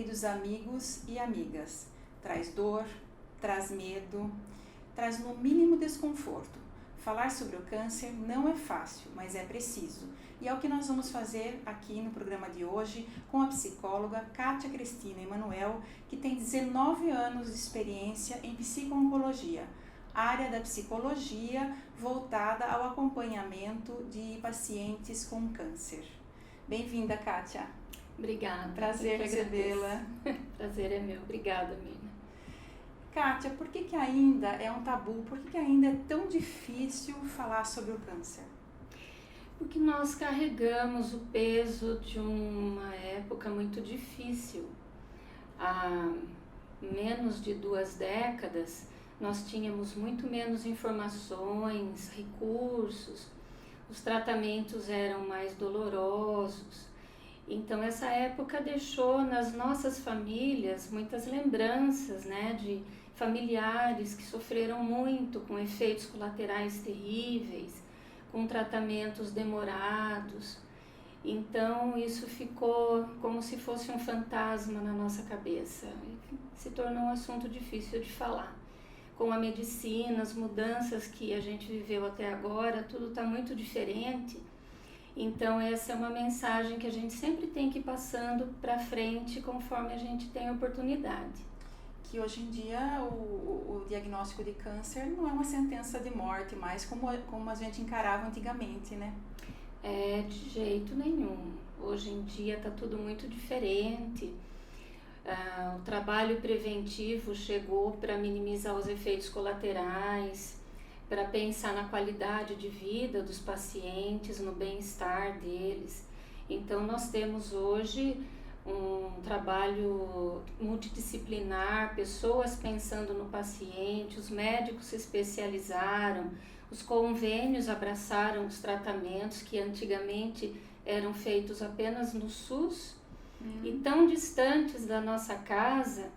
queridos amigos e amigas, traz dor, traz medo, traz no mínimo desconforto. Falar sobre o câncer não é fácil, mas é preciso. E é o que nós vamos fazer aqui no programa de hoje com a psicóloga Kátia Cristina Emanuel, que tem 19 anos de experiência em psico-oncologia, área da psicologia voltada ao acompanhamento de pacientes com câncer. Bem-vinda, Kátia. Obrigada. Prazer recebê-la. Prazer é meu. Obrigada, Mina. Kátia, por que ainda é um tabu? Por que ainda é tão difícil falar sobre o câncer? Porque nós carregamos o peso de uma época muito difícil. Há menos de 2 décadas, nós tínhamos muito menos informações, recursos, os tratamentos eram mais dolorosos. Então essa época deixou nas nossas famílias muitas lembranças, né, de familiares que sofreram muito com efeitos colaterais terríveis, com tratamentos demorados. Então isso ficou como se fosse um fantasma na nossa cabeça e se tornou um assunto difícil de falar. Com a medicina, as mudanças que a gente viveu até agora, tudo está muito diferente. Então essa é uma mensagem que a gente sempre tem que ir passando para frente conforme a gente tem oportunidade. Que hoje em dia o diagnóstico de câncer não é uma sentença de morte, mas como a gente encarava antigamente, né? De jeito nenhum. Hoje em dia está tudo muito diferente. O trabalho preventivo chegou para minimizar os efeitos colaterais, para pensar na qualidade de vida dos pacientes, no bem-estar deles. Então nós temos hoje um trabalho multidisciplinar, pessoas pensando no paciente, os médicos se especializaram, os convênios abraçaram os tratamentos que antigamente eram feitos apenas no SUS e tão distantes da nossa casa,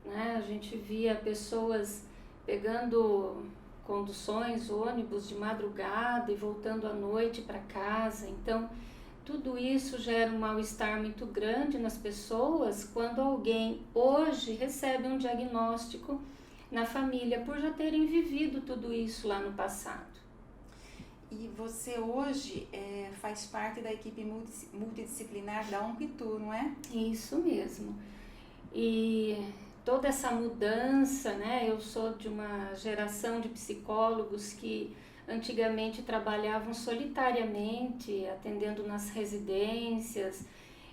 né? A gente via pessoas pegando conduções, ônibus de madrugada e voltando à noite para casa. Então, tudo isso gera um mal-estar muito grande nas pessoas quando alguém hoje recebe um diagnóstico na família por já terem vivido tudo isso lá no passado. E você hoje faz parte da equipe multidisciplinar da OncoITU, não é? Isso mesmo. E toda essa mudança, né? Eu sou de uma geração de psicólogos que antigamente trabalhavam solitariamente, atendendo nas residências,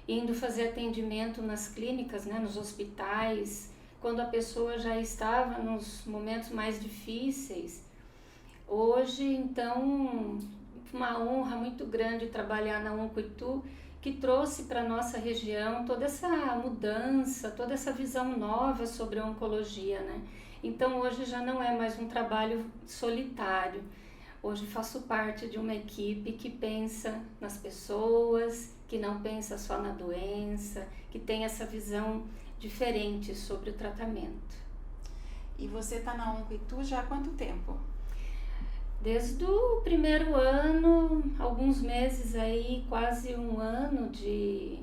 indo fazer atendimento nas clínicas, né? Nos hospitais, quando a pessoa já estava nos momentos mais difíceis. Hoje, então, uma honra muito grande trabalhar na OncoITU, que trouxe para a nossa região toda essa mudança, toda essa visão nova sobre a oncologia, né? Então hoje já não é mais um trabalho solitário, hoje faço parte de uma equipe que pensa nas pessoas, que não pensa só na doença, que tem essa visão diferente sobre o tratamento. E você está na OncoITU já há quanto tempo? Desde o primeiro ano, alguns meses aí, quase 1 ano de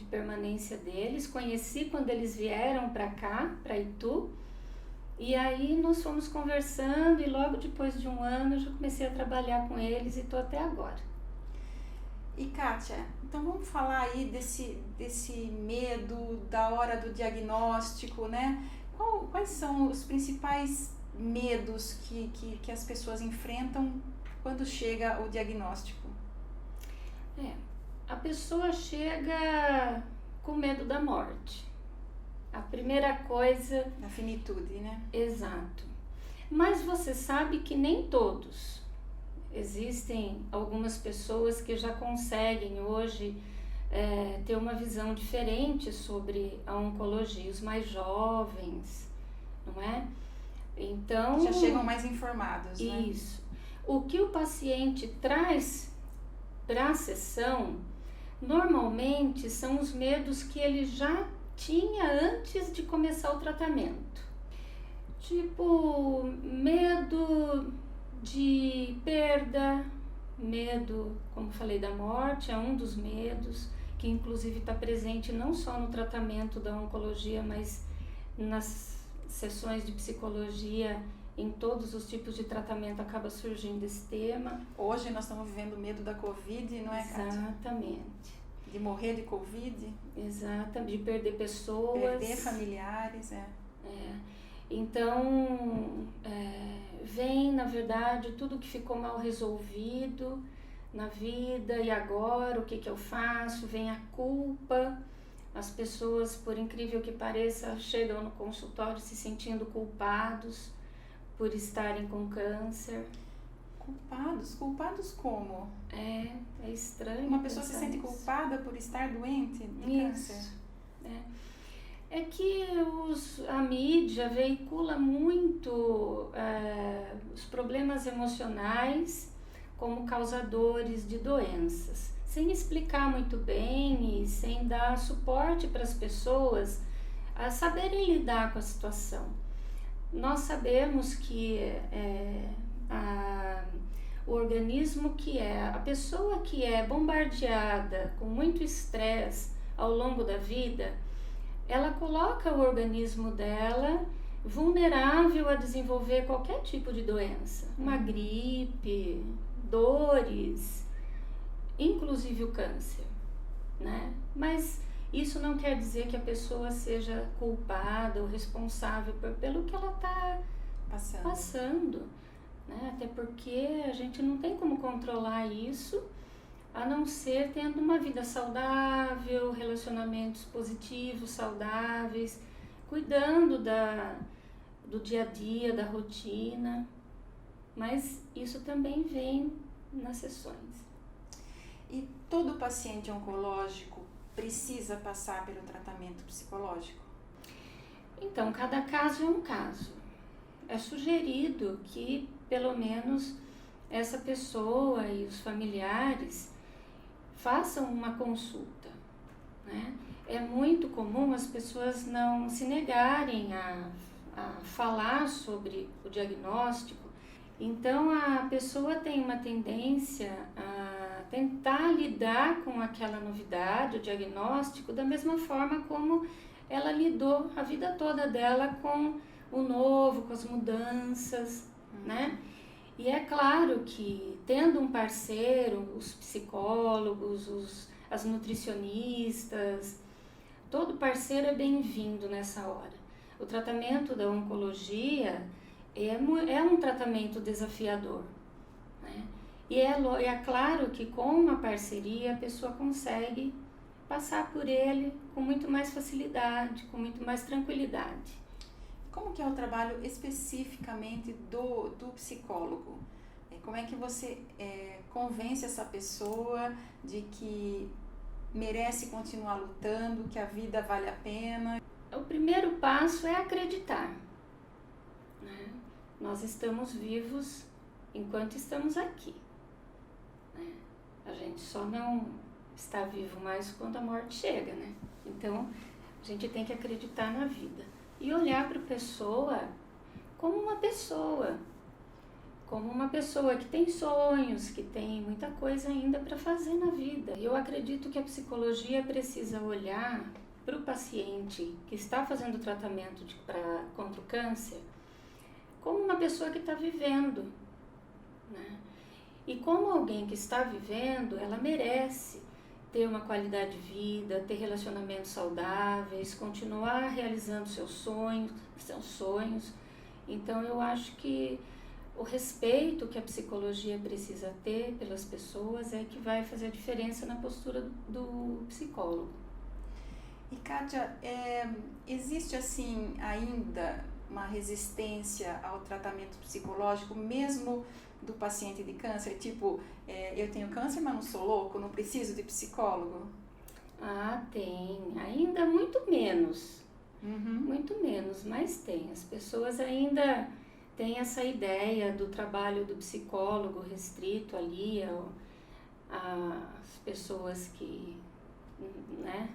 permanência deles. Conheci quando eles vieram para cá, para Itu, e aí nós fomos conversando e logo depois de 1 ano eu já comecei a trabalhar com eles e estou até agora. E Kátia, então vamos falar aí desse medo da hora do diagnóstico, né? Quais são os principais medos que as pessoas enfrentam quando chega o diagnóstico? A pessoa chega com medo da morte. A primeira coisa... Da finitude, né? Exato. Mas você sabe que nem todos. Existem algumas pessoas que já conseguem hoje ter uma visão diferente sobre a oncologia, os mais jovens, não é? Então, já chegam mais informados, né? Isso. O que o paciente traz para a sessão, normalmente são os medos que ele já tinha antes de começar o tratamento. Tipo, medo de perda, medo, como falei, da morte, é um dos medos que inclusive está presente não só no tratamento da oncologia, mas nas sessões de psicologia, em todos os tipos de tratamento acaba surgindo esse tema. Hoje nós estamos vivendo o medo da Covid, não é, Kátia? Exatamente. De morrer de Covid. Exatamente, de perder pessoas. Perder familiares, Então, vem, na verdade, tudo que ficou mal resolvido na vida, e agora o que eu faço? Vem a culpa. As pessoas, por incrível que pareça, chegam no consultório se sentindo culpados por estarem com câncer. Culpados? Culpados como? É estranho. Uma pessoa se sente culpada por estar doente de câncer? É que a mídia veicula muito os problemas emocionais como causadores de doenças, sem explicar muito bem e sem dar suporte para as pessoas a saberem lidar com a situação. Nós sabemos que o organismo a pessoa que é bombardeada com muito estresse ao longo da vida, ela coloca o organismo dela vulnerável a desenvolver qualquer tipo de doença, uma gripe, dores, inclusive o câncer, né? Mas isso não quer dizer que a pessoa seja culpada ou responsável pelo que ela está passando, né? Até porque a gente não tem como controlar isso, a não ser tendo uma vida saudável, relacionamentos positivos, saudáveis, cuidando do dia a dia, da rotina. Mas isso também vem nas sessões. E todo paciente oncológico precisa passar pelo tratamento psicológico? Então, cada caso é um caso. É sugerido que, pelo menos, essa pessoa e os familiares façam uma consulta, né? É muito comum as pessoas não se negarem a falar sobre o diagnóstico. Então, a pessoa tem uma tendência a tentar lidar com aquela novidade, o diagnóstico, da mesma forma como ela lidou a vida toda dela com o novo, com as mudanças, né? E é claro que, tendo um parceiro, os psicólogos, as nutricionistas, todo parceiro é bem-vindo nessa hora. O tratamento da oncologia é um tratamento desafiador, né? E é claro que com uma parceria a pessoa consegue passar por ele com muito mais facilidade, com muito mais tranquilidade. Como que é o trabalho especificamente do psicólogo? Como é que você convence essa pessoa de que merece continuar lutando, que a vida vale a pena? O primeiro passo é acreditar, né? Nós estamos vivos enquanto estamos aqui, né? A gente só não está vivo mais quando a morte chega, né? Então, a gente tem que acreditar na vida e olhar para a pessoa como uma pessoa que tem sonhos, que tem muita coisa ainda para fazer na vida. Eu acredito que a psicologia precisa olhar para o paciente que está fazendo tratamento contra o câncer como uma pessoa que está vivendo, né? E como alguém que está vivendo, ela merece ter uma qualidade de vida, ter relacionamentos saudáveis, continuar realizando seus sonhos. Então eu acho que o respeito que a psicologia precisa ter pelas pessoas é que vai fazer a diferença na postura do psicólogo. E Kátia, existe assim ainda uma resistência ao tratamento psicológico, mesmo do paciente de câncer? Tipo, eu tenho câncer, mas não sou louco, não preciso de psicólogo? Ah, tem. Ainda muito menos. Muito menos, mas tem. As pessoas ainda têm essa ideia do trabalho do psicólogo restrito ali às pessoas que, né?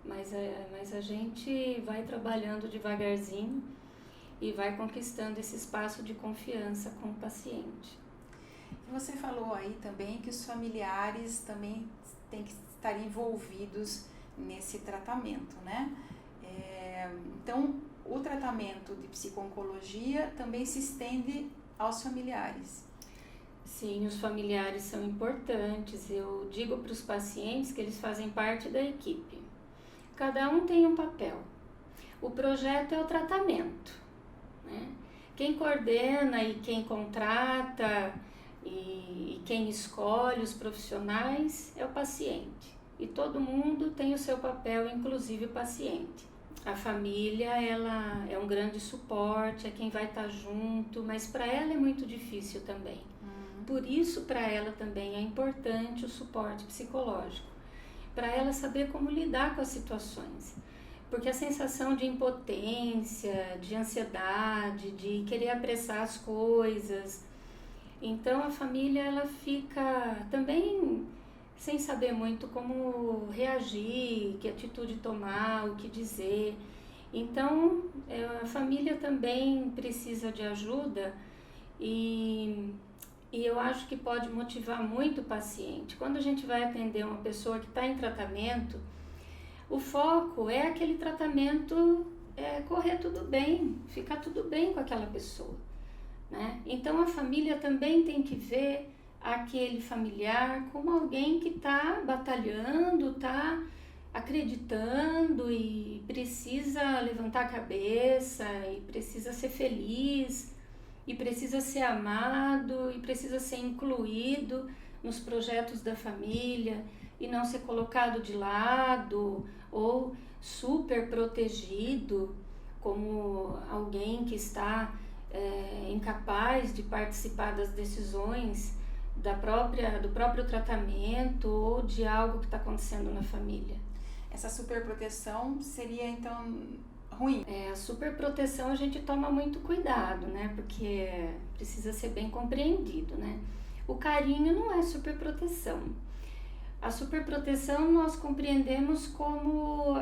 Mas a gente vai trabalhando devagarzinho e vai conquistando esse espaço de confiança com o paciente. Você falou aí também que os familiares também têm que estarem envolvidos nesse tratamento, né? Então, o tratamento de psico-oncologia também se estende aos familiares. Sim, os familiares são importantes. Eu digo para os pacientes que eles fazem parte da equipe. Cada um tem um papel. O projeto é o tratamento, né? Quem coordena e quem contrata e quem escolhe os profissionais é o paciente. E todo mundo tem o seu papel, inclusive o paciente. A família, ela é um grande suporte, é quem vai estar junto, mas para ela é muito difícil também. Por isso, para ela também é importante o suporte psicológico, para ela saber como lidar com as situações. Porque a sensação de impotência, de ansiedade, de querer apressar as coisas, então a família ela fica também sem saber muito como reagir, que atitude tomar, o que dizer. Então a família também precisa de ajuda e eu acho que pode motivar muito o paciente. Quando a gente vai atender uma pessoa que está em tratamento, o foco é aquele tratamento, correr tudo bem, ficar tudo bem com aquela pessoa, né? Então a família também tem que ver aquele familiar como alguém que está batalhando, está acreditando e precisa levantar a cabeça e precisa ser feliz e precisa ser amado e precisa ser incluído nos projetos da família e não ser colocado de lado ou super protegido como alguém que está incapaz de participar das decisões do próprio tratamento ou de algo que está acontecendo na família. Essa superproteção seria então ruim? A superproteção a gente toma muito cuidado, né? Porque precisa ser bem compreendido, né? O carinho não é superproteção. A superproteção nós compreendemos como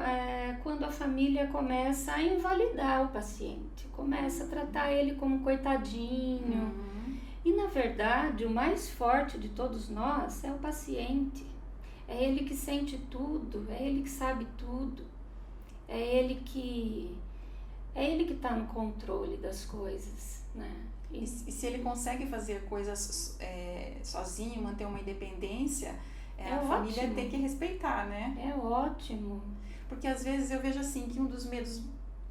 quando a família começa a invalidar o paciente, começa a tratar ele como coitadinho. E na verdade o mais forte de todos nós é o paciente. É ele que sente tudo, é ele que sabe tudo, é ele que está no controle das coisas, né? E se ele consegue fazer coisas sozinho, manter uma independência, a família tem que respeitar, né? É ótimo. Porque às vezes eu vejo assim que um dos medos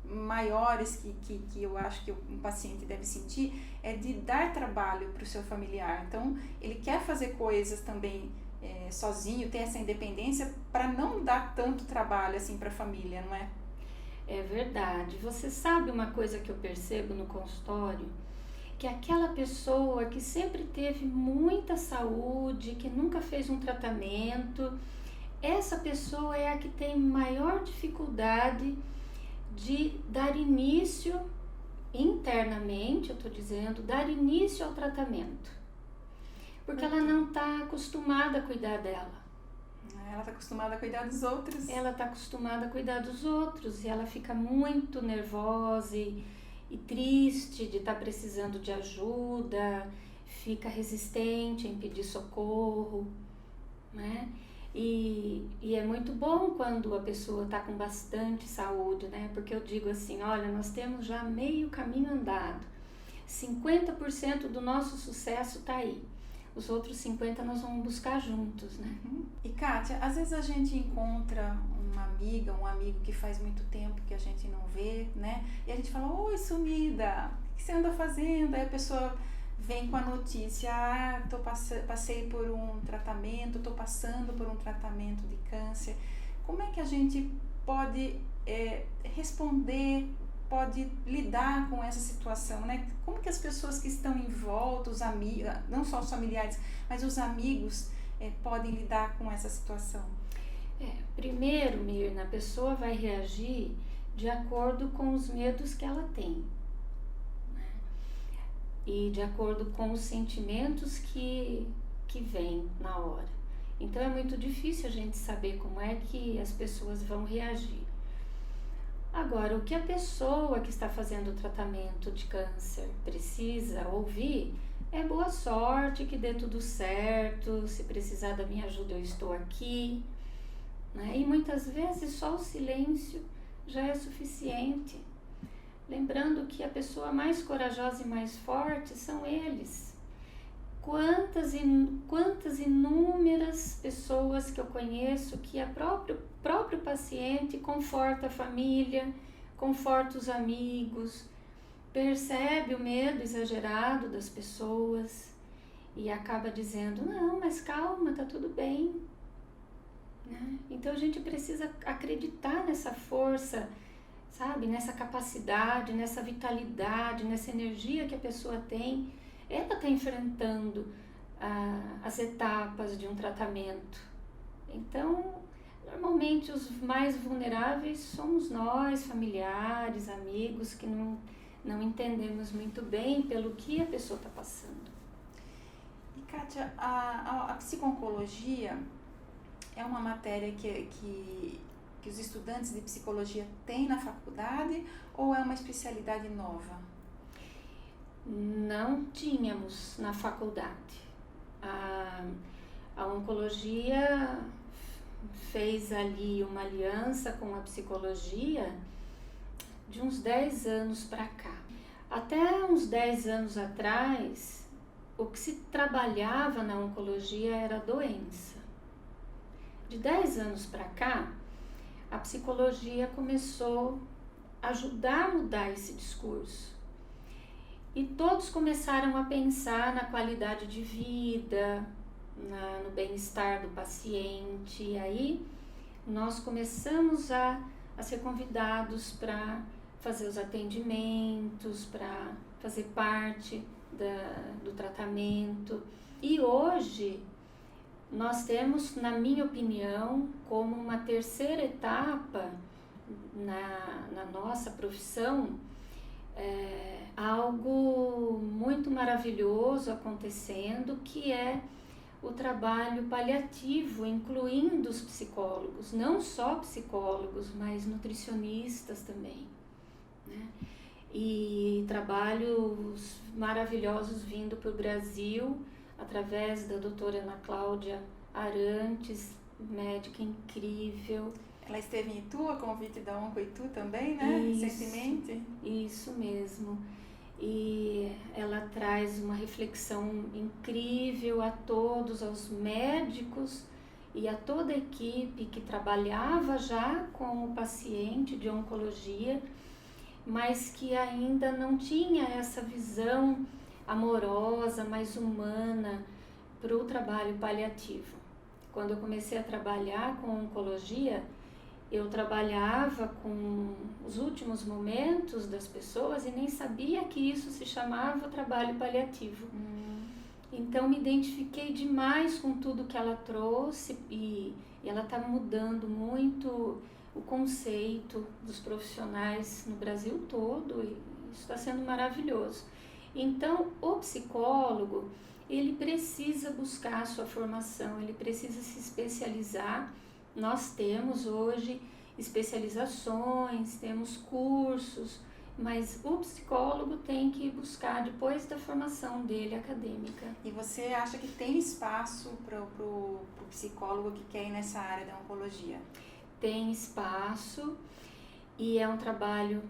maiores que eu acho que um paciente deve sentir é de dar trabalho para o seu familiar. Então, ele quer fazer coisas também sozinho, ter essa independência para não dar tanto trabalho assim para a família, não é? É verdade. Você sabe uma coisa que eu percebo no consultório? Que aquela pessoa que sempre teve muita saúde, que nunca fez um tratamento, essa pessoa é a que tem maior dificuldade de dar início internamente, eu estou dizendo, dar início ao tratamento. Porque ela não está acostumada a cuidar dela. Ela está acostumada a cuidar dos outros. Ela está acostumada a cuidar dos outros e ela fica muito nervosa e triste de estar precisando de ajuda, fica resistente em pedir socorro, né? E é muito bom quando a pessoa está com bastante saúde, né? Porque eu digo assim, olha, nós temos já meio caminho andado, 50% do nosso sucesso está aí. Os outros 50% nós vamos buscar juntos, né? E Kátia, às vezes a gente encontra uma amiga, um amigo que faz muito tempo que a gente não vê, né? E a gente fala, oi, sumida, o que você anda fazendo? Aí a pessoa vem com a notícia, passei por um tratamento, estou passando por um tratamento de câncer. Como é que a gente pode responder, pode lidar com essa situação, né? Como que as pessoas que estão em volta, os amigos, não só os familiares, mas os amigos podem lidar com essa situação? Primeiro, Mirna, a pessoa vai reagir de acordo com os medos que ela tem, né? E de acordo com os sentimentos que vêm na hora. Então é muito difícil a gente saber como é que as pessoas vão reagir. Agora, o que a pessoa que está fazendo o tratamento de câncer precisa ouvir é boa sorte, que dê tudo certo, se precisar da minha ajuda eu estou aqui, né? E muitas vezes só o silêncio já é suficiente. Lembrando que a pessoa mais corajosa e mais forte são eles. Quantas inúmeras pessoas que eu conheço que o próprio paciente conforta a família, conforta os amigos, percebe o medo exagerado das pessoas e acaba dizendo, não, mas calma, tá tudo bem. Né? Então a gente precisa acreditar nessa força, sabe? Nessa capacidade, nessa vitalidade, nessa energia que a pessoa tem. Ela está enfrentando as etapas de um tratamento. Então, normalmente os mais vulneráveis somos nós, familiares, amigos, que não entendemos muito bem pelo que a pessoa está passando. E Kátia, a psico-oncologia é uma matéria que os estudantes de psicologia têm na faculdade ou é uma especialidade nova? Não tínhamos na faculdade. A oncologia fez ali uma aliança com a psicologia de uns 10 anos para cá. Até uns 10 anos atrás, o que se trabalhava na oncologia era a doença. De 10 anos para cá, a psicologia começou a ajudar a mudar esse discurso. E todos começaram a pensar na qualidade de vida, no bem-estar do paciente. E aí nós começamos a ser convidados para fazer os atendimentos, para fazer parte do tratamento. E hoje nós temos, na minha opinião, como uma terceira etapa na nossa profissão, algo muito maravilhoso acontecendo, que é o trabalho paliativo, incluindo os psicólogos, não só psicólogos, mas nutricionistas também, né? E trabalhos maravilhosos vindo para o Brasil, através da doutora Ana Cláudia Arantes, médica incrível. Ela esteve em Itu, a convite da Onco-Itu também, né? Recentemente. Isso mesmo. E ela traz uma reflexão incrível a todos, aos médicos e a toda a equipe que trabalhava já com o paciente de oncologia, mas que ainda não tinha essa visão amorosa, mais humana para o trabalho paliativo. Quando eu comecei a trabalhar com oncologia, eu trabalhava com os últimos momentos das pessoas e nem sabia que isso se chamava trabalho paliativo. Então me identifiquei demais com tudo que ela trouxe e ela está mudando muito o conceito dos profissionais no Brasil todo e isso está sendo maravilhoso. Então o psicólogo, ele precisa buscar a sua formação, ele precisa se especializar. Nós temos hoje especializações, temos cursos, mas o psicólogo tem que buscar depois da formação dele acadêmica. E você acha que tem espaço para o psicólogo que quer ir nessa área da oncologia? Tem espaço e é um trabalho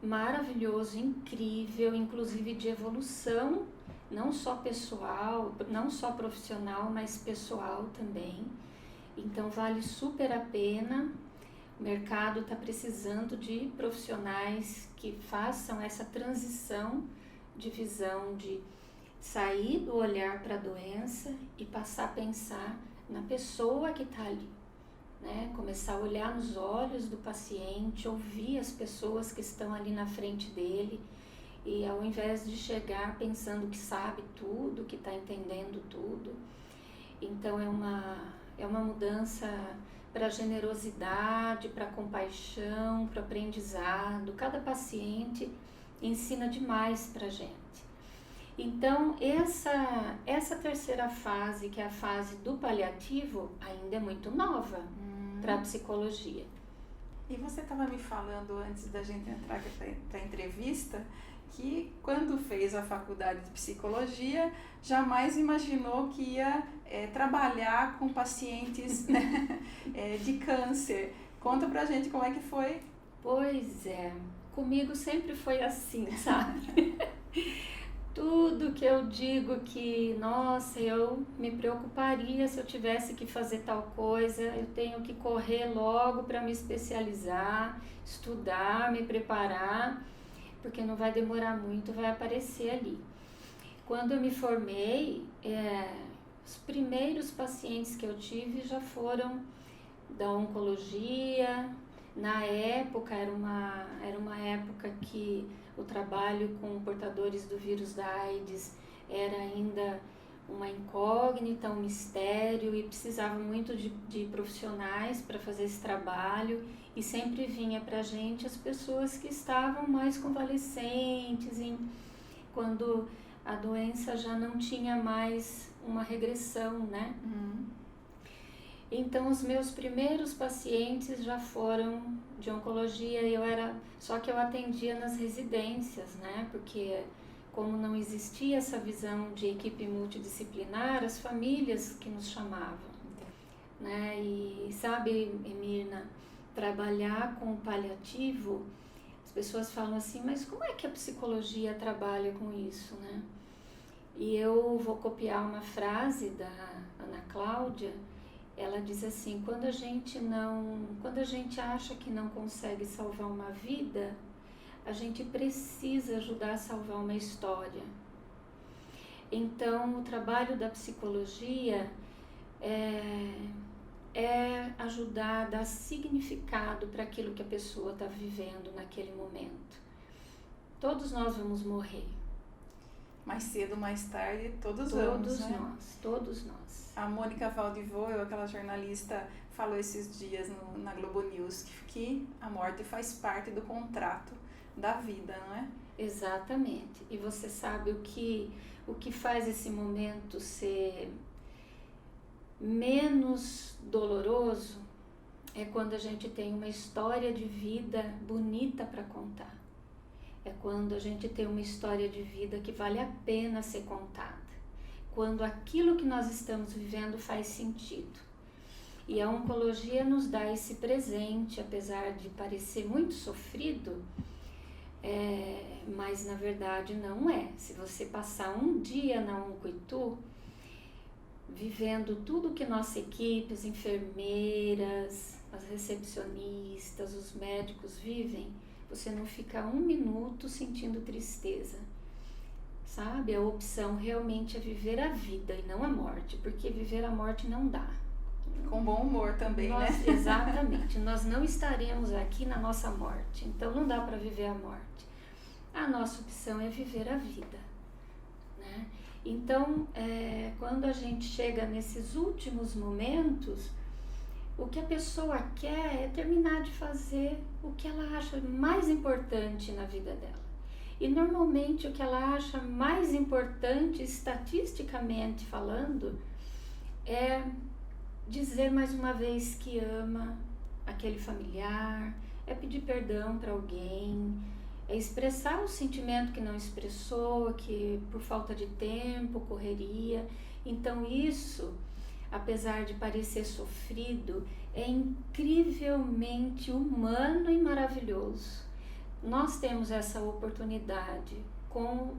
maravilhoso, incrível, inclusive de evolução, não só pessoal, não só profissional, mas pessoal também. Então vale super a pena. O mercado está precisando de profissionais que façam essa transição de visão, de sair do olhar para a doença e passar a pensar na pessoa que está ali, né? Começar a olhar nos olhos do paciente, ouvir as pessoas que estão ali na frente dele e ao invés de chegar pensando que sabe tudo, que está entendendo tudo. Então é uma mudança para generosidade, para compaixão, para aprendizado. Cada paciente ensina demais para a gente. Então, essa terceira fase, que é a fase do paliativo, ainda é muito nova para a psicologia. E você estava me falando, antes da gente entrar para a entrevista, que quando fez a faculdade de psicologia, jamais imaginou que ia trabalhar com pacientes, né, de câncer. Conta pra gente como é que foi. Pois é, comigo sempre foi assim, sabe? Tudo que eu digo que, nossa, eu me preocuparia se eu tivesse que fazer tal coisa, eu tenho que correr logo para me especializar, estudar, me preparar, porque não vai demorar muito, vai aparecer ali. Quando eu me formei, os primeiros pacientes que eu tive já foram da oncologia. Na época, era uma época que o trabalho com portadores do vírus da AIDS era ainda uma incógnita, um mistério, e precisava muito de profissionais para fazer esse trabalho, e sempre vinha para a gente as pessoas que estavam mais convalescentes, quando a doença já não tinha mais uma regressão, né? Então, os meus primeiros pacientes já foram de oncologia, só que eu atendia nas residências, né? Porque como não existia essa visão de equipe multidisciplinar, as famílias que nos chamavam, né? E sabe, Emirna, trabalhar com o paliativo, as pessoas falam assim, mas como é que a psicologia trabalha com isso, né? E eu vou copiar uma frase da Ana Cláudia. Ela diz assim, quando a gente acha que não consegue salvar uma vida, a gente precisa ajudar a salvar uma história. Então, o trabalho da psicologia é ajudar a dar significado para aquilo que a pessoa está vivendo naquele momento. Todos nós vamos morrer. Mais cedo, mais tarde, todos vamos, né? Todos nós. A Mônica Valdivoio, aquela jornalista, falou esses dias na Globo News que a morte faz parte do contrato da vida, não é? Exatamente. E você sabe o que faz esse momento ser menos doloroso? É quando a gente tem uma história de vida bonita para contar. É quando a gente tem uma história de vida que vale a pena ser contada. Quando aquilo que nós estamos vivendo faz sentido. E a oncologia nos dá esse presente, apesar de parecer muito sofrido, mas na verdade não é. Se você passar um dia na Oncoitu, vivendo tudo que nossa equipe, as enfermeiras, as recepcionistas, os médicos vivem, você não fica um minuto sentindo tristeza, sabe? A opção realmente é viver a vida e não a morte, porque viver a morte não dá. Com bom humor também, né? Exatamente, nós não estaremos aqui na nossa morte, então não dá para viver a morte. A nossa opção é viver a vida, né? Então, quando a gente chega nesses últimos momentos, o que a pessoa quer é terminar de fazer o que ela acha mais importante na vida dela. E normalmente o que ela acha mais importante, estatisticamente falando, é dizer mais uma vez que ama aquele familiar, é pedir perdão para alguém, é expressar o sentimento que não expressou, que por falta de tempo, correria. Então isso, apesar de parecer sofrido, é incrivelmente humano e maravilhoso. Nós temos essa oportunidade com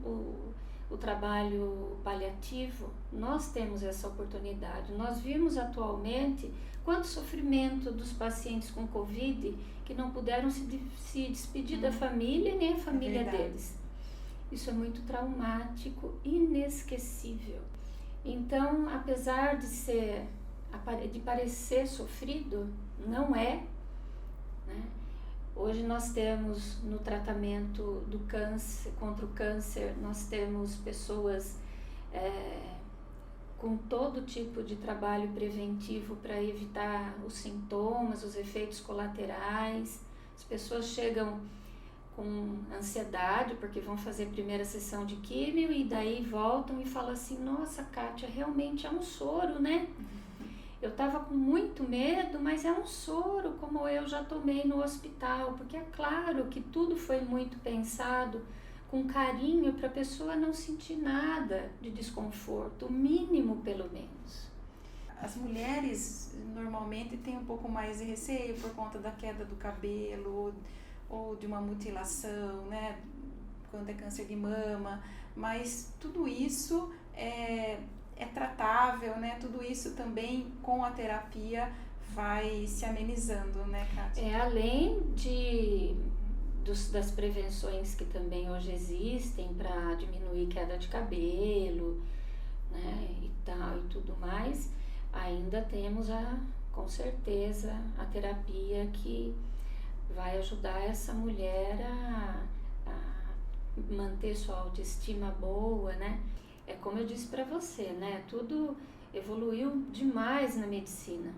o trabalho paliativo, nós temos essa oportunidade. Nós vimos atualmente quanto sofrimento dos pacientes com Covid que não puderam se despedir da família nem a família deles. Isso é muito traumático, inesquecível. Então, apesar de parecer sofrido, não é, né? Hoje nós temos no tratamento do câncer, contra o câncer, nós temos pessoas com todo tipo de trabalho preventivo para evitar os sintomas, os efeitos colaterais. As pessoas chegam com ansiedade porque vão fazer a primeira sessão de químio e daí voltam e falam assim, nossa, Kátia, realmente é um soro, né? Eu estava com muito medo, mas é um soro, como eu já tomei no hospital, porque é claro que tudo foi muito pensado com carinho para a pessoa não sentir nada de desconforto, o mínimo pelo menos. As mulheres normalmente têm um pouco mais de receio por conta da queda do cabelo ou de uma mutilação, né? Quando é câncer de mama, mas tudo isso é tratável, né? Tudo isso também com a terapia vai se amenizando, né, Kátia? Além das prevenções que também hoje existem para diminuir queda de cabelo, né, e tal e tudo mais, ainda temos com certeza a terapia que vai ajudar essa mulher a manter sua autoestima boa, né? É como eu disse para você, né? Tudo evoluiu demais na medicina.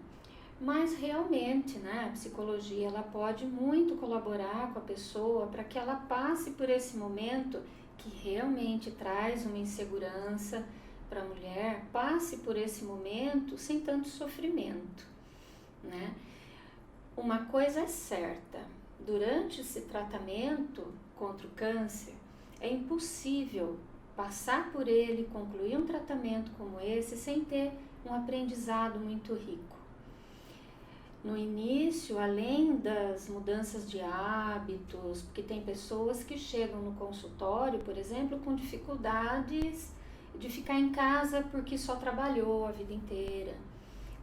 Mas realmente, né, a psicologia ela pode muito colaborar com a pessoa para que ela passe por esse momento que realmente traz uma insegurança para a mulher, passe por esse momento sem tanto sofrimento, né? Uma coisa é certa, durante esse tratamento contra o câncer, é impossível passar por ele, concluir um tratamento como esse sem ter um aprendizado muito rico. No início, além das mudanças de hábitos, porque tem pessoas que chegam no consultório, por exemplo, com dificuldades de ficar em casa porque só trabalhou a vida inteira,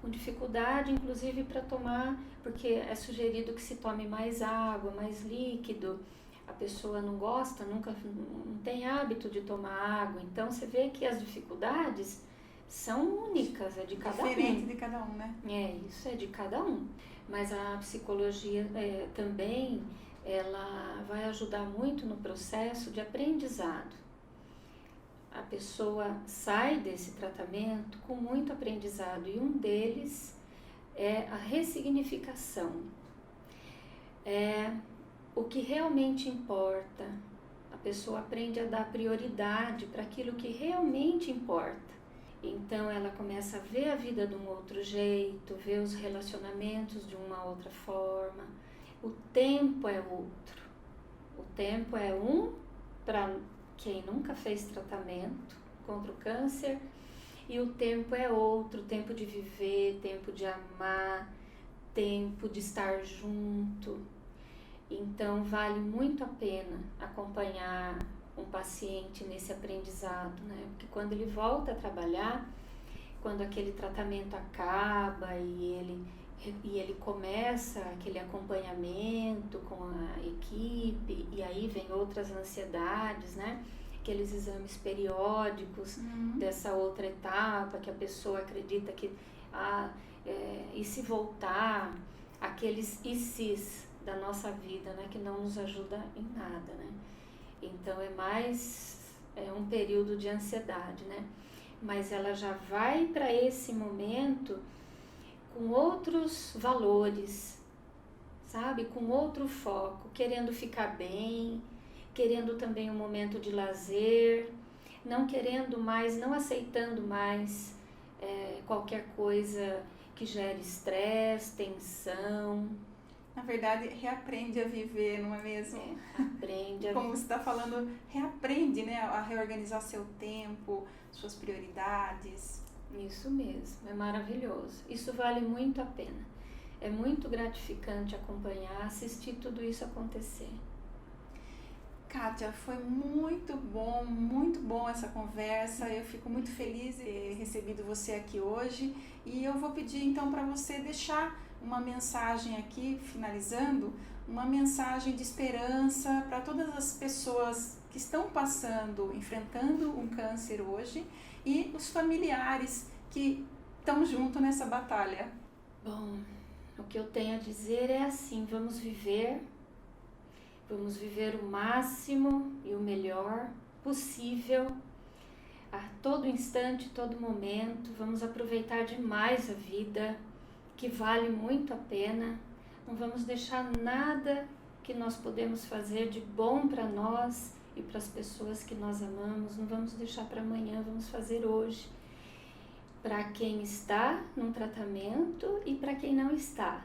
com dificuldade inclusive para tomar, porque é sugerido que se tome mais água, mais líquido, a pessoa não gosta, não tem hábito de tomar água, então você vê que as dificuldades são únicas, é de cada um. Diferente de cada um, né? Isso é de cada um. Mas a psicologia também, ela vai ajudar muito no processo de aprendizado. A pessoa sai desse tratamento com muito aprendizado e um deles é a ressignificação. O que realmente importa. A pessoa aprende a dar prioridade para aquilo que realmente importa. Então ela começa a ver a vida de um outro jeito, ver os relacionamentos de uma outra forma. O tempo é outro. O tempo é para quem nunca fez tratamento contra o câncer, e o tempo é outro, tempo de viver, tempo de amar, tempo de estar junto. Então vale muito a pena acompanhar um paciente nesse aprendizado, né? Porque quando ele volta a trabalhar, quando aquele tratamento acaba e ele começa aquele acompanhamento com a equipe, e aí vem outras ansiedades, né? Aqueles exames periódicos dessa outra etapa que a pessoa acredita que e se voltar, aqueles ICs da nossa vida, né? Que não nos ajuda em nada, né? Então é um período de ansiedade, né? Mas ela já vai para esse momento com outros valores, sabe? Com outro foco, querendo ficar bem, querendo também um momento de lazer, não querendo mais, não aceitando mais qualquer coisa que gere estresse, tensão. Na verdade, reaprende a viver, não é mesmo? Aprende a Como você está falando, reaprende, né, a reorganizar seu tempo, suas prioridades. Isso mesmo, é maravilhoso. Isso vale muito a pena. É muito gratificante acompanhar, assistir tudo isso acontecer. Kátia, foi muito bom essa conversa. Eu fico muito feliz de ter recebido você aqui hoje. E eu vou pedir então para você deixar uma mensagem aqui, finalizando, uma mensagem de esperança para todas as pessoas que estão enfrentando um câncer hoje e os familiares que estão junto nessa batalha. Bom, o que eu tenho a dizer é assim, vamos viver o máximo e o melhor possível a todo instante, todo momento, vamos aproveitar demais a vida, que vale muito a pena, não vamos deixar nada que nós podemos fazer de bom para nós e para as pessoas que nós amamos, não vamos deixar para amanhã, vamos fazer hoje, para quem está num tratamento e para quem não está.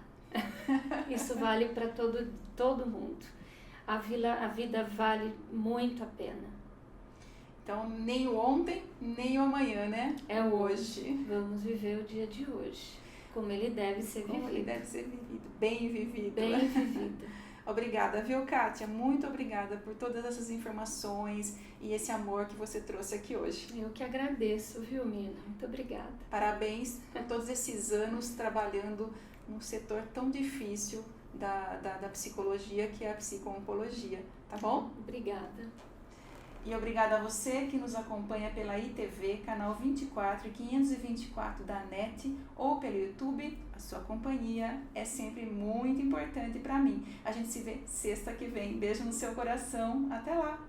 Isso vale para todo mundo. a vida vale muito a pena. Então, nem o ontem, nem o amanhã, né? É hoje. Vamos viver o dia de hoje, como ele deve ser vivido. Como ele deve ser vivido, bem vivido. Bem vivido. Obrigada, viu, Kátia? Muito obrigada por todas essas informações e esse amor que você trouxe aqui hoje. Eu que agradeço, viu, Mina? Muito obrigada. Parabéns por todos esses anos trabalhando num setor tão difícil da psicologia, que é a psico-oncologia, tá bom? Obrigada. E obrigada a você que nos acompanha pela ITV, canal 24 e 524 da NET ou pelo YouTube. A sua companhia é sempre muito importante para mim. A gente se vê sexta que vem. Beijo no seu coração. Até lá!